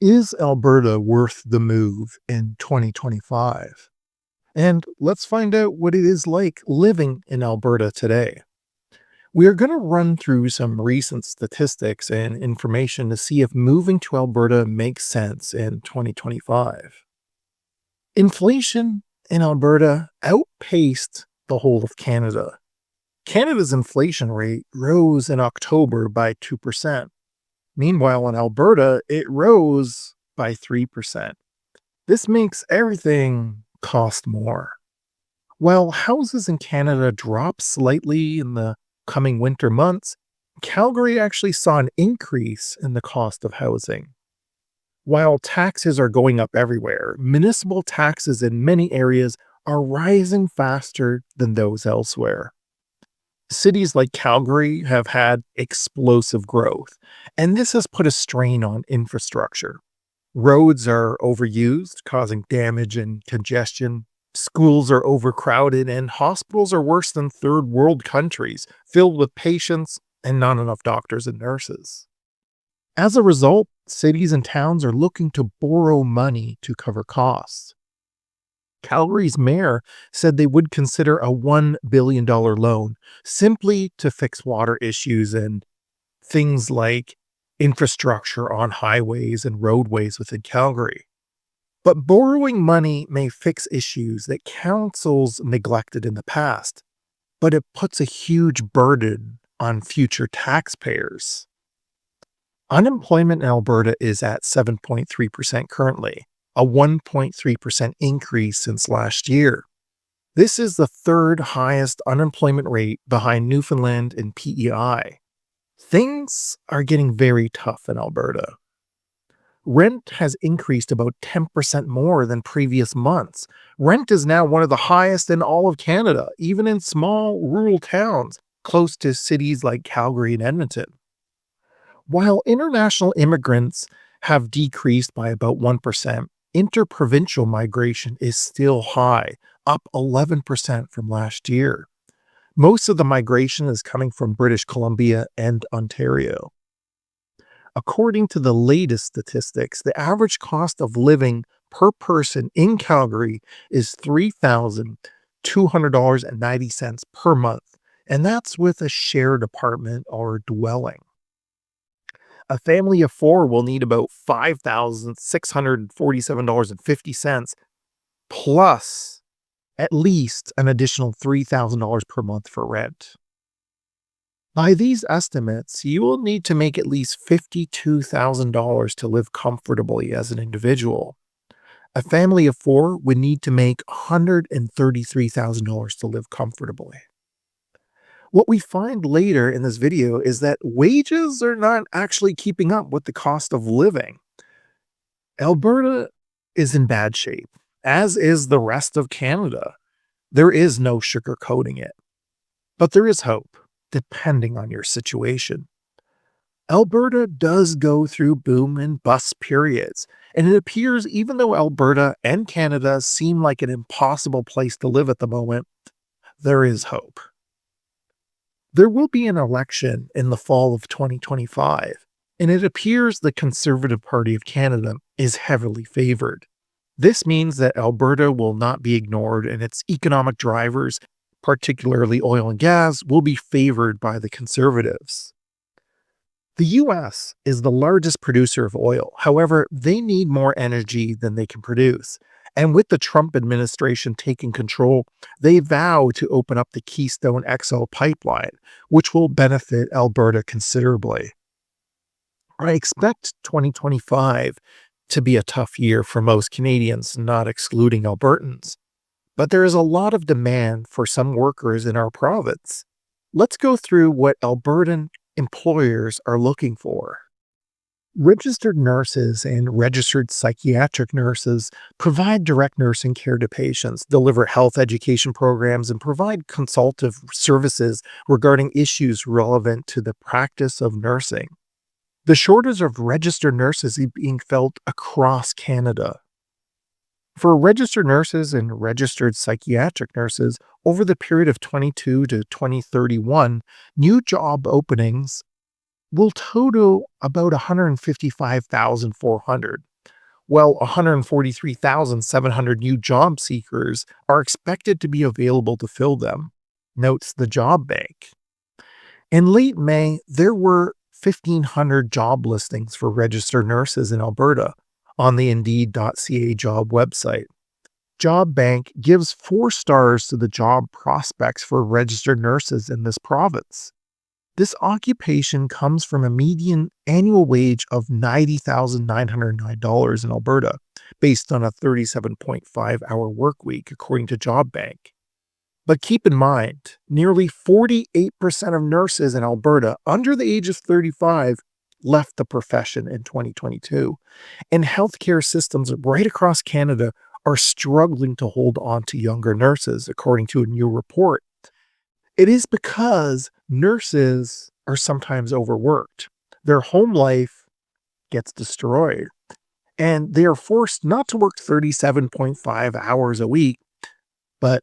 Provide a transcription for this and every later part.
Is Alberta worth the move in 2025? And let's find out what it is like living in Alberta today. We are going to run through some recent statistics and information to see if moving to Alberta makes sense in 2025. Inflation in Alberta outpaced the whole of Canada. Canada's inflation rate rose in October by 2%. Meanwhile, in Alberta, it rose by 3%. This makes everything cost more. While houses in Canada drop slightly in the coming winter months, Calgary actually saw an increase in the cost of housing. While taxes are going up everywhere, municipal taxes in many areas are rising faster than those elsewhere. Cities like Calgary have had explosive growth, and this has put a strain on infrastructure. Roads are overused, causing damage and congestion. Schools are overcrowded, and hospitals are worse than third world countries, filled with patients and not enough doctors and nurses. As a result, cities and towns are looking to borrow money to cover costs. Calgary's mayor said they would consider a $1 billion loan simply to fix water issues and things like infrastructure on highways and roadways within Calgary. But borrowing money may fix issues that councils neglected in the past, but it puts a huge burden on future taxpayers. Unemployment in Alberta is at 7.3% currently, a 1.3% increase since last year. This is the third highest unemployment rate behind Newfoundland and PEI. Things are getting very tough in Alberta. Rent has increased about 10% more than previous months. Rent is now one of the highest in all of Canada, even in small rural towns close to cities like Calgary and Edmonton. While international immigrants have decreased by about 1%, interprovincial migration is still high, up 11% from last year. Most of the migration is coming from British Columbia and Ontario. According to the latest statistics, the average cost of living per person in Calgary is $3,200.90 per month, and that's with a shared apartment or dwelling. A family of four will need about $5,647.50 plus at least an additional $3,000 per month for rent. By these estimates, you will need to make at least $52,000 to live comfortably as an individual. A family of four would need to make $133,000 to live comfortably. What we find later in this video is that wages are not actually keeping up with the cost of living. Alberta is in bad shape, as is the rest of Canada. There is no sugarcoating it. But there is hope, depending on your situation. Alberta does go through boom and bust periods, and it appears even though Alberta and Canada seem like an impossible place to live at the moment, there is hope. There will be an election in the fall of 2025, and it appears the Conservative Party of Canada is heavily favored. This means that Alberta will not be ignored, and its economic drivers, particularly oil and gas, will be favored by the Conservatives. The US is the largest producer of oil. However, they need more energy than they can produce. And with the Trump administration taking control, they vow to open up the Keystone XL pipeline, which will benefit Alberta considerably. I expect 2025 to be a tough year for most Canadians, not excluding Albertans. But there is a lot of demand for some workers in our province. Let's go through what Albertan employers are looking for. Registered nurses and registered psychiatric nurses provide direct nursing care to patients, deliver health education programs, and provide consultative services regarding issues relevant to the practice of nursing. The shortage of registered nurses is being felt across Canada. For registered nurses and registered psychiatric nurses, over the period of 22 to 2031, new job openings will total about 155,400. Well, 143,700 new job seekers are expected to be available to fill them, notes the job bank. In late May, there were 1,500 job listings for registered nurses in Alberta on the Indeed.ca job website. Job Bank gives 4 stars to the job prospects for registered nurses in this province. This occupation comes from a median annual wage of $90,909 in Alberta, based on a 37.5-hour work week, according to Job Bank. But keep in mind, nearly 48% of nurses in Alberta under the age of 35 left the profession in 2022, and healthcare systems right across Canada are struggling to hold on to younger nurses, according to a new report. It is because nurses are sometimes overworked. Their home life gets destroyed, and they are forced not to work 37.5 hours a week, but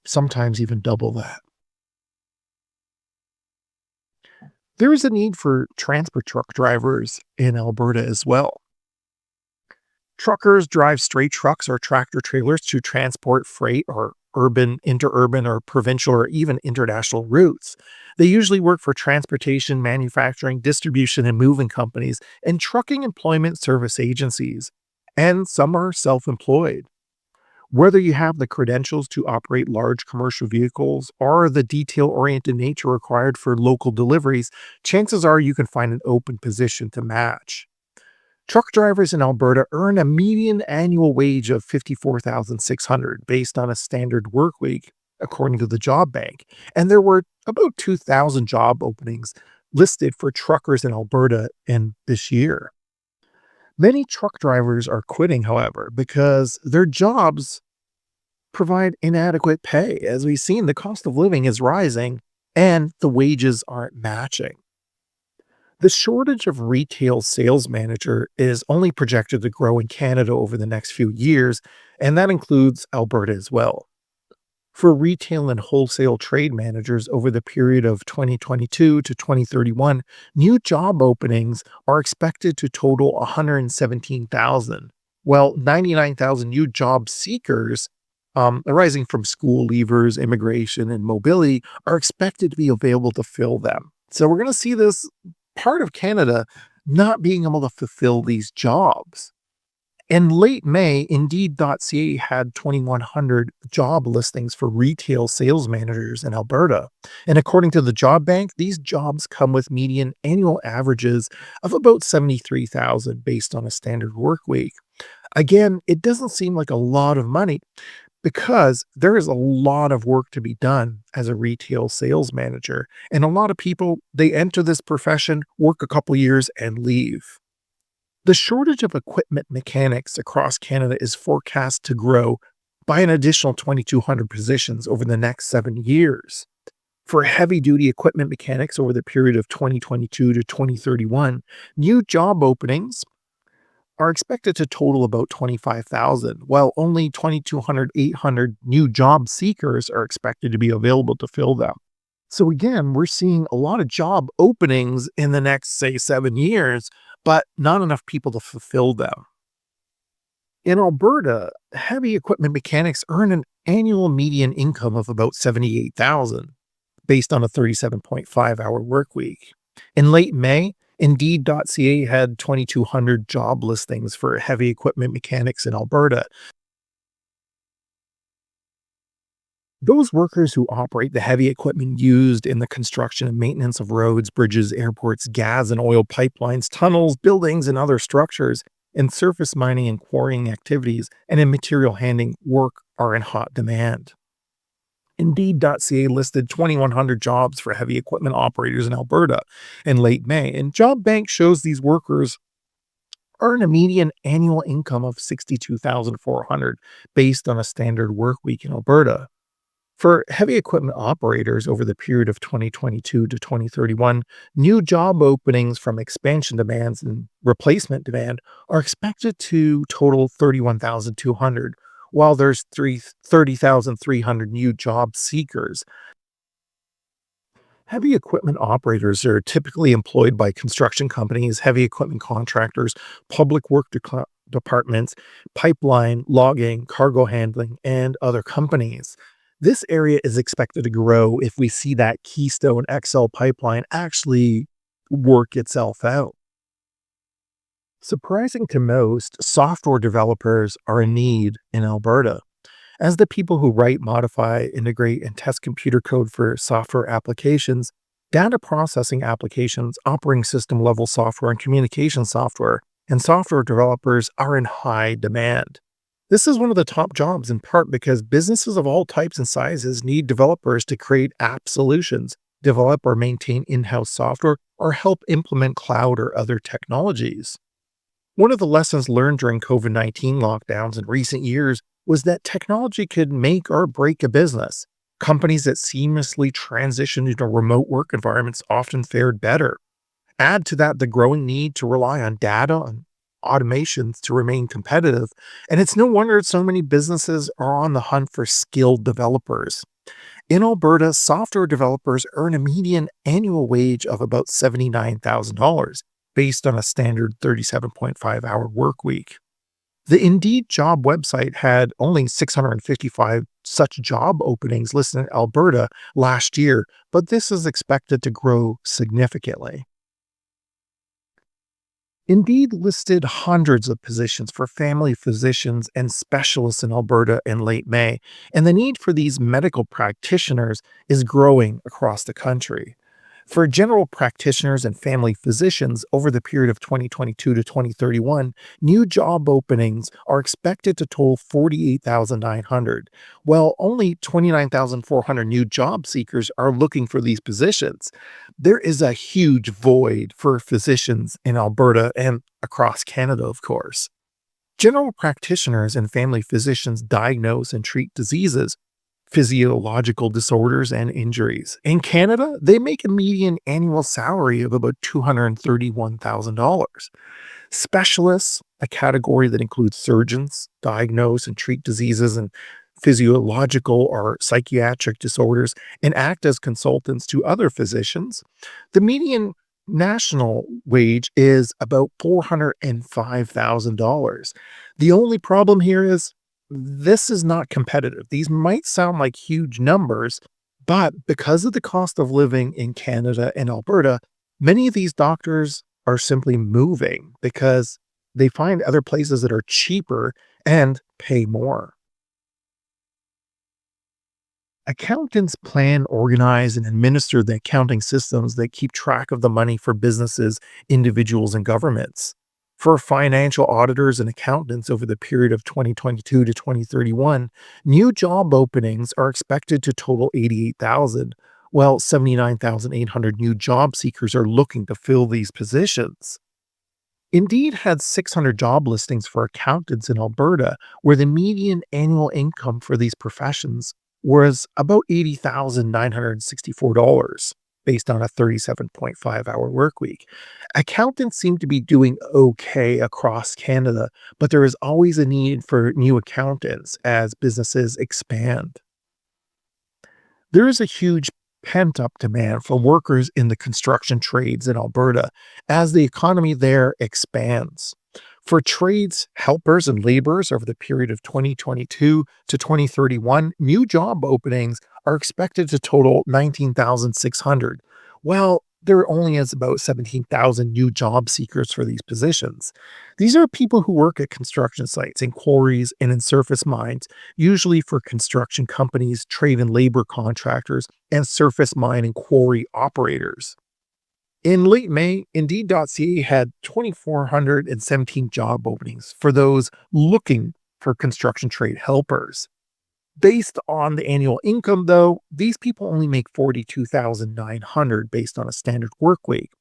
sometimes even double that. There is a need for transport truck drivers in Alberta as well. Truckers drive straight trucks or tractor trailers to transport freight or urban, interurban, or provincial or even international routes. They usually work for transportation, manufacturing, distribution, and moving companies and trucking employment service agencies. And some are self employed. Whether you have the credentials to operate large commercial vehicles or the detail oriented nature required for local deliveries, chances are you can find an open position to match. Truck drivers in Alberta earn a median annual wage of 54,600 based on a standard work week, according to the job bank. And there were about 2,000 job openings listed for truckers in Alberta in this year. Many truck drivers are quitting, however, because their jobs provide inadequate pay. As we've seen, the cost of living is rising and the wages aren't matching. The shortage of retail sales manager is only projected to grow in Canada over the next few years, and that includes Alberta as well. For retail and wholesale trade managers over the period of 2022 to 2031, new job openings are expected to total 117,000, while 99,000 new job seekers arising from school leavers, immigration, and mobility are expected to be available to fill them. So we're going to see this part of Canada not being able to fulfill these jobs. In late May, Indeed.ca had 2,100 job listings for retail sales managers in Alberta. And according to the job bank, these jobs come with median annual averages of about 73,000 based on a standard work week. Again, it doesn't seem like a lot of money because there is a lot of work to be done as a retail sales manager. And a lot of people, they enter this profession, work a couple years, and leave. The shortage of equipment mechanics across Canada is forecast to grow by an additional 2,200 positions over the next 7 years. For heavy duty equipment mechanics over the period of 2022 to 2031, new job openings are expected to total about 25,000, while only 800 new job seekers are expected to be available to fill them. So again, we're seeing a lot of job openings in the next, say, 7 years, but not enough people to fulfill them. In Alberta, heavy equipment mechanics earn an annual median income of about 78,000 based on a 37.5-hour work week. In late May, Indeed.ca had 2,200 job listings for heavy equipment mechanics in Alberta. Those workers who operate the heavy equipment used in the construction and maintenance of roads, bridges, airports, gas and oil pipelines, tunnels, buildings, and other structures, in surface mining and quarrying activities, and in material handling work are in hot demand. Indeed.ca listed 2,100 jobs for heavy equipment operators in Alberta in late May, and Job Bank shows these workers earn a median annual income of 62,400 based on a standard work week in Alberta. For heavy equipment operators over the period of 2022 to 2031, new job openings from expansion demands and replacement demand are expected to total 31,200, while there's 30,300 new job seekers. Heavy equipment operators are typically employed by construction companies, heavy equipment contractors, public work departments, pipeline, logging, cargo handling, and other companies. This area is expected to grow if we see that Keystone XL pipeline actually work itself out. Surprising to most, software developers are in need in Alberta, as the people who write, modify, integrate, and test computer code for software applications, data processing applications, operating system level software, and communication software, and software developers are in high demand. This is one of the top jobs in part because businesses of all types and sizes need developers to create app solutions, develop or maintain in house software, or help implement cloud or other technologies. One of the lessons learned during COVID-19 lockdowns in recent years was that technology could make or break a business. Companies that seamlessly transitioned into remote work environments often fared better. Add to that the growing need to rely on data and automations to remain competitive, and it's no wonder so many businesses are on the hunt for skilled developers. In Alberta, software developers earn a median annual wage of about $79,000 based on a standard 37.5-hour work week. The Indeed job website had only 655 such job openings listed in Alberta last year, but this is expected to grow significantly. Indeed listed hundreds of positions for family physicians and specialists in Alberta in late May, and the need for these medical practitioners is growing across the country. For general practitioners and family physicians over the period of 2022 to 2031, new job openings are expected to total 48,900, while only 29,400 new job seekers are looking for these positions. There is a huge void for physicians in Alberta and across Canada, of course. General practitioners and family physicians diagnose and treat diseases, physiological disorders, and injuries. In Canada, they make a median annual salary of about $231,000. Specialists, a category that includes surgeons, diagnose and treat diseases and physiological or psychiatric disorders, and act as consultants to other physicians. The median national wage is about $405,000. The only problem here is this is not competitive. These might sound like huge numbers, but because of the cost of living in Canada and Alberta, many of these doctors are simply moving because they find other places that are cheaper and pay more. Accountants plan, organize, and administer the accounting systems that keep track of the money for businesses, individuals, and governments. For financial auditors and accountants over the period of 2022 to 2031, new job openings are expected to total 88,000, while 79,800 new job seekers are looking to fill these positions. Indeed had 600 job listings for accountants in Alberta, where the median annual income for these professions was about $80,964 based on a 37.5-hour work week. Accountants seem to be doing okay across Canada, but there is always a need for new accountants as businesses expand. There is a huge pent up demand for workers in the construction trades in Alberta as the economy there expands. For trades, helpers, and laborers over the period of 2022 to 2031, new job openings are expected to total 19,600. Well, there only is about 17,000 new job seekers for these positions. These are people who work at construction sites, in quarries, and in surface mines, usually for construction companies, trade and labor contractors, and surface mine and quarry operators. In late May, Indeed.ca had 2,417 job openings for those looking for construction trade helpers. Based on the annual income, though, these people only make 42,900 based on a standard work week.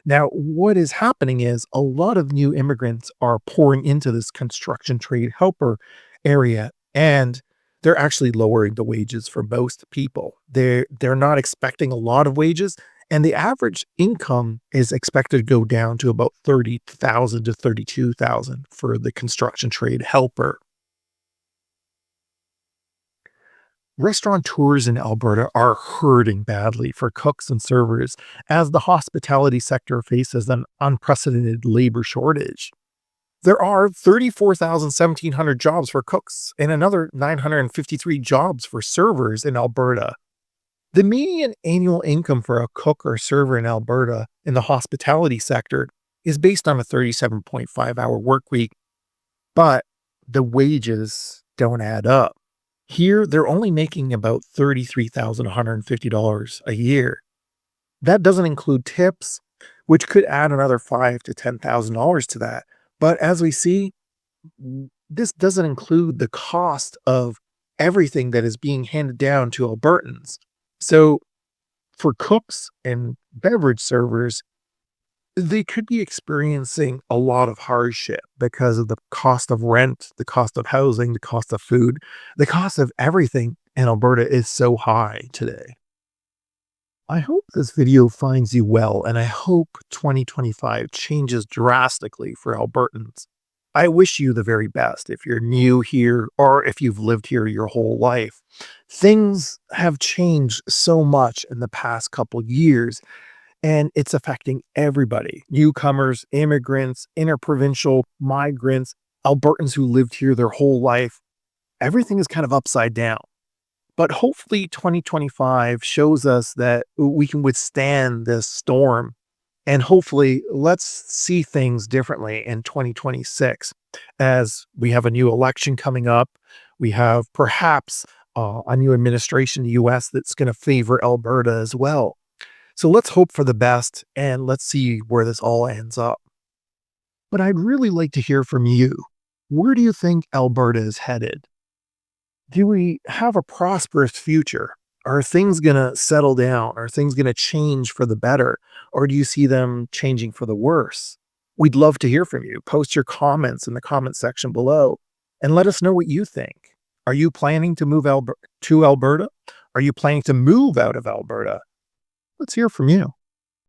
Now, what is happening is a lot of new immigrants are pouring into this construction trade helper area, and they're actually lowering the wages for most people. They're not expecting a lot of wages, and the average income is expected to go down to about 30,000 to 32,000 for the construction trade helper. Restaurateurs in Alberta are hurting badly for cooks and servers as the hospitality sector faces an unprecedented labor shortage. There are 34,1700 jobs for cooks and another 953 jobs for servers in Alberta. The median annual income for a cook or server in Alberta in the hospitality sector is based on a 37.5-hour work week, but the wages don't add up. Here, they're only making about $33,150 a year. That doesn't include tips, which could add another $5 to $10,000 to that. But as we see, this doesn't include the cost of everything that is being handed down to Albertans. So for cooks and beverage servers, they could be experiencing a lot of hardship because of the cost of rent, the cost of housing, the cost of food, the cost of everything in Alberta is so high today. I hope this video finds you well, and I hope 2025 changes drastically for Albertans. I wish you the very best if you're new here or if you've lived here your whole life. Things have changed so much in the past couple years, and it's affecting everybody: newcomers, immigrants, interprovincial, migrants, Albertans who lived here their whole life. Everything is kind of upside down. But hopefully 2025 shows us that we can withstand this storm. And hopefully let's see things differently in 2026 as we have a new election coming up. We have perhaps a new administration in the US that's going to favor Alberta as well. So let's hope for the best and let's see where this all ends up. But I'd really like to hear from you. Where do you think Alberta is headed? Do we have a prosperous future? Are things going to settle down? Are things going to change for the better? Or do you see them changing for the worse? We'd love to hear from you. Post your comments in the comment section below and let us know what you think. Are you planning to move to Alberta? Are you planning to move out of Alberta? Let's hear from you.